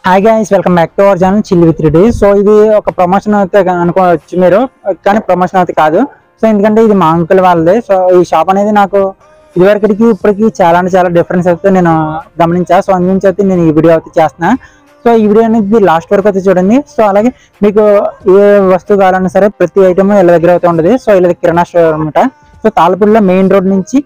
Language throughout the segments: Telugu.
Hi guys, welcome back to our channel chill with ready. So ఇది ఒక ప్రమోషన్ అయితే అనుకోవచ్చు మీరు, కానీ ప్రమోషన్ అయితే కాదు. సో ఎందుకంటే ఇది మా అంకుల్ వాళ్ళది. సో ఈ షాప్ అనేది నాకు ఇదివరకటికి ఇప్పటికి చాలా అంటే చాలా డిఫరెన్స్ అయితే నేను గమనించా. సో అందుగురించి అయితే నేను ఈ వీడియో అయితే చేస్తున్నా. సో ఈ వీడియో అనేది లాస్ట్ వరకు అయితే చూడండి. సో అలాగే మీకు ఏ వస్తువు కావాలన్నా సరే ప్రతి ఐటమ్ వీళ్ళ దగ్గర అయితే ఉంటుంది. సో వీళ్ళది కిరాణా స్టోర్ అనమాట. సో తాళపూడిలో మెయిన్ రోడ్ నుంచి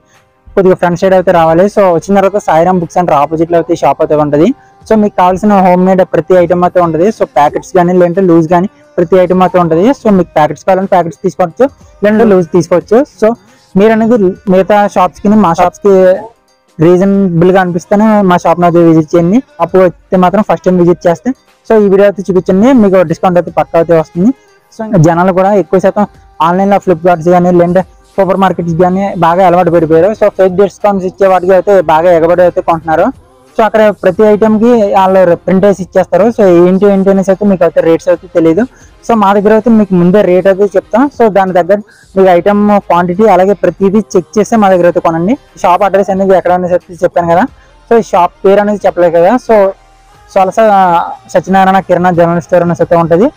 కొద్దిగా ఫ్రంట్ సైడ్ అయితే రావాలి. సో వచ్చిన తర్వాత సాయిరామ్ బుక్స్ సెంటర్ ఆపోజిట్ లో అయితే షాప్ అయితే ఉంటుంది. సో మీకు కావాల్సిన హోమ్ మేడ్ ప్రతి ఐటమ్ అయితే ఉంటుంది. సో ప్యాకెట్స్ కానీ లేదంటే లూజ్ కానీ ప్రతి ఐటమ్ అయితే ఉంటుంది. సో మీకు ప్యాకెట్స్ కావాలంటే ప్యాకెట్స్ తీసుకోవచ్చు, లేదంటే లూజ్ తీసుకోవచ్చు. సో మీరు అనేది మిగతా షాప్స్ కి మా షాప్స్ కి రీజనబుల్ గా అనిపిస్తేనే మా షాప్ అయితే విజిట్ చేయండి. అప్పుడు అయితే మాత్రం ఫస్ట్ టైం విజిట్ చేస్తే సో ఈ వీడియో అయితే చూపించండి, మీకు డిస్కౌంట్ అయితే పక్కా అయితే వస్తుంది. సో జనాలు కూడా ఎక్కువ శాతం ఆన్లైన్ లో ఫ్లిప్కార్ట్స్ కానీ లేదంటే సూపర్ మార్కెట్స్ కానీ బాగా అలవాటు పడిపోయారు. సో ఫేక్ డిస్కౌంట్స్ ఇచ్చే వాటికి అయితే బాగా ఎగబడి అయితే కొంటున్నారు. సో అక్కడ ప్రతి ఐటమ్ కి వాళ్ళు ప్రింట్ వేసి ఇచ్చేస్తారు. సో ఏంటి అనేసి అయితే మీకు అయితే రేట్స్ అయితే తెలియదు. సో మా దగ్గర అయితే మీకు ముందే రేట్ అయితే చెప్తాం. సో దాని దగ్గర మీకు ఐటమ్ క్వాంటిటీ అలాగే ప్రతిదీ చెక్ చేస్తే మా దగ్గర అయితే కొనండి. షాప్ అడ్రస్ అనేది ఎక్కడ అనేది చెప్పాను కదా. సో ఈ షాప్ పేరు అనేది చెప్పలేదు కదా. సో సొలస సత్యనారాయణ కిరాణా జనరల్ స్టోర్ అనేసి అయితే ఉంటుంది.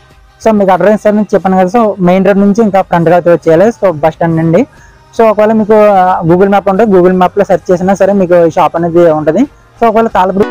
సో మీకు అడ్రస్ అనేది చెప్పాను కదా. సో మెయిన్ రోడ్ నుంచి ఇంకా ఫ్రంట్గా అయితే వచ్చేయాలి. సో బస్ స్టాండ్ నుండి. సో ఒకవేళ మీకు గూగుల్ మ్యాప్ ఉంటే గూగుల్ మ్యాప్లో సెర్చ్ చేసినా సరే మీకు షాప్ అనేది ఉంటుంది. సో ఒకవేళ తాళపూడి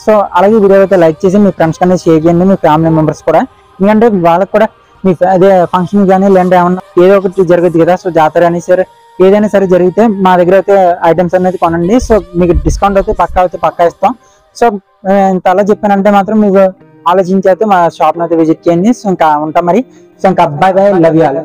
సో అలాగే వీడియో అయితే లైక్ చేసి మీ ఫ్రెండ్స్ కానీ షేర్ చేయండి, మీ ఫ్యామిలీ మెంబర్స్ కూడా. ఎందుకంటే వాళ్ళకి కూడా మీ అదే ఫంక్షన్ కానీ లేదంటే ఏమన్నా ఏదో ఒకటి జరుగుతుంది కదా. సో జాతర అని సరే ఏదైనా సరే జరిగితే మా దగ్గర అయితే ఐటమ్స్ అనేది కొనండి. సో మీకు డిస్కౌంట్ అయితే పక్కా ఇస్తాం. సో ఇంత అలా చెప్పానంటే మాత్రం మీకు ఆలోచించి అయితే మా షాప్ అయితే విజిట్ చేయండి. సో ఇంకా ఉంటాం మరి. సో ఇంకా by by, love you all.